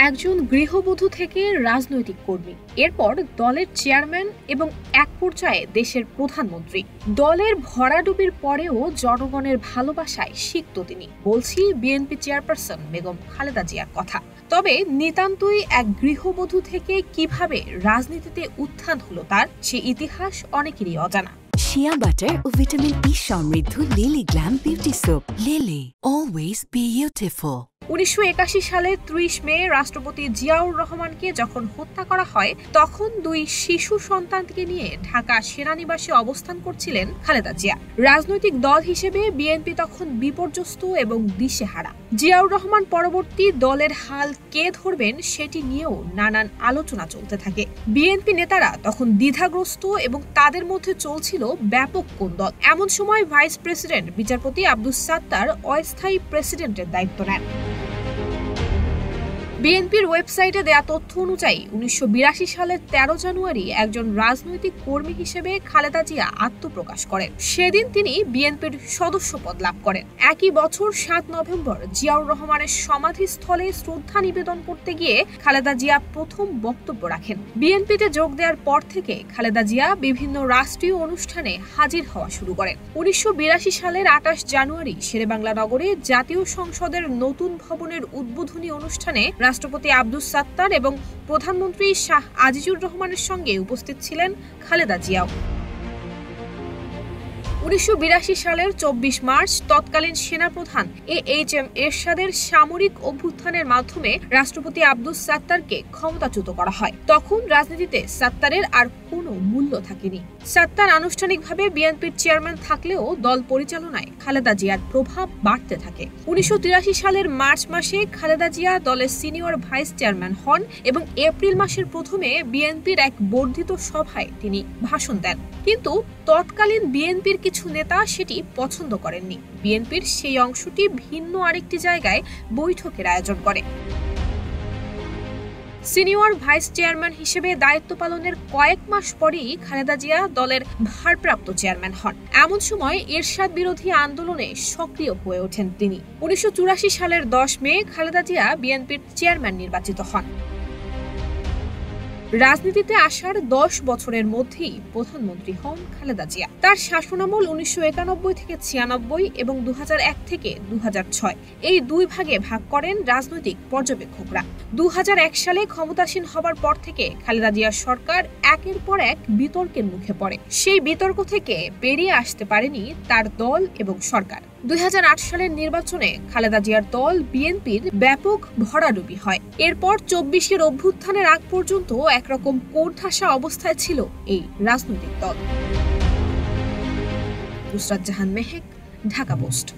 একজন গৃহবধূ থেকে রাজনৈতিক কর্মী, এরপর দলের চেয়ারম্যান এবং এক পর্যায়ে দেশের প্রধানমন্ত্রী। দলের ভরাডুবির পরেও জনগণের ভালোবাসায় সিক্ত তিনি। বলছি বিএনপি চেয়ারপারসন বেগম খালেদা জিয়ার কথা। তবে নিতান্তই এক গৃহবধূ থেকে কিভাবে রাজনীতিতে উত্থান হলো তার, সে ইতিহাস অনেকেরই অজানা। শিয়া বাটার ও ভিটামিন ই সমৃদ্ধ lily glam beauty soap. Lily, always beautiful. 1981 সালের 30 মে রাষ্ট্রপতি জিয়াউর রহমানকে যখন হত্যা করা হয়, তখন দুই শিশু সন্তানকে নিয়ে ঢাকা সেনানিবাসে অবস্থান করছিলেন খালেদা জিয়া। রাজনৈতিক দল হিসেবে বিএনপি তখন বিপর্যস্ত এবং দিশেহারা। জিয়াউর রহমান পরবর্তী দলের হাল কে ধরবেন সেটি নিয়েও নানান আলোচনা চলতে থাকে। বিএনপি নেতারা তখন দ্বিধাগ্রস্ত এবং তাদের মধ্যে চলছিল ব্যাপক কোন্দল। এমন সময় ভাইস প্রেসিডেন্ট বিচারপতি আব্দুস সাত্তার অস্থায়ী প্রেসিডেন্টের দায়িত্ব নেন। বিএনপির ওয়েবসাইটে দেয়া তথ্য অনুযায়ী 1982 সালের 13 জানুয়ারি একজন রাজনৈতিক কর্মী হিসেবে খালেদা জিয়া আত্মপ্রকাশ করেন। সেদিন তিনি বিএনপির সদস্যপদ লাভ করেন। একই বছর 7 নভেম্বর জিয়াউর রহমানের সমাধিস্থলে শ্রদ্ধা নিবেদন করতে গিয়ে খালেদা জিয়া প্রথম বক্তব্য রাখেন। বিএনপিতে যোগ দেওয়ার পর থেকে খালেদা জিয়া বিভিন্ন রাষ্ট্রীয় অনুষ্ঠানে হাজির হওয়া শুরু করেন। 1982 সালের 28 জানুয়ারি শেরেবাংলা নগরে জাতীয় সংসদের নতুন ভবনের উদ্বোধনী অনুষ্ঠানে রাষ্ট্রপতি আব্দুস সাত্তার এবং প্রধানমন্ত্রী শাহ আজিজুর রহমানের সঙ্গে উপস্থিত ছিলেন খালেদা জিয়াও। 1982 সালের 24 মার্চ তৎকালীন সেনাপ্রধান AHM এরশাদের সামরিক অভ্যুত্থানের মাধ্যমে রাষ্ট্রপতি আব্দুস সাত্তারকে ক্ষমতাচ্যুত করা হয়। তখন রাজনীতিতে সাত্তারের আর কোনো মূল্য থাকেনি। সাত্তার আনুষ্ঠানিকভাবে বিএনপির চেয়ারম্যান থাকলেও দল পরিচালনায় খালেদা জিয়ার প্রভাব বাড়তে থাকে। 1983 সালের মার্চ মাসে খালেদা জিয়া দলের সিনিয়র ভাইস চেয়ারম্যান হন এবং এপ্রিল মাসের প্রথমে বিএনপির এক বর্ধিত সভায় তিনি ভাষণ দেন। কিন্তু তৎকালীন বিএনপির কিছু নেতা সেটি পছন্দ করেননি। বিএনপির সেই অংশটি ভিন্ন আরেকটি জায়গায় বৈঠকের আয়োজন করে। সিনিয়র ভাইস চেয়ারম্যান হিসেবে দায়িত্ব পালনের কয়েক মাস পরেই খালেদা জিয়া দলের ভারপ্রাপ্ত চেয়ারম্যান হন। এমন সময় এরশাদ বিরোধী আন্দোলনে সক্রিয় হয়ে ওঠেন তিনি। 1984 সালের 10 মে খালেদা জিয়া বিএনপির চেয়ারম্যান নির্বাচিত হন। রাজনীতিতে আসার 10 বছরের মধ্যেই প্রধানমন্ত্রী হন খালেদা জিয়া। তার শাসনামল 1991 থেকে 96 এবং 2001 থেকে 2006 এই দুই ভাগে ভাগ করেন রাজনৈতিক পর্যবেক্ষকরা। 2001 সালে ক্ষমতাসীন হবার পর থেকে খালেদা জিয়ার সরকার একের পর এক বিতর্কের মুখে পড়ে। সেই বিতর্ক থেকে বেরিয়ে আসতে পারেনি তার দল এবং সরকার। 2008 সালের নির্বাচনে খালেদা জিয়ার দল বিএনপির ব্যাপক ভরাডুবি হয়। এরপর 24-এর অভ্যুত্থানের আগ পর্যন্ত একরকম কোণঠাসা অবস্থায় ছিল এই রাজনৈতিক দল। নুসরাত জাহান মেহেক, ঢাকা পোস্ট।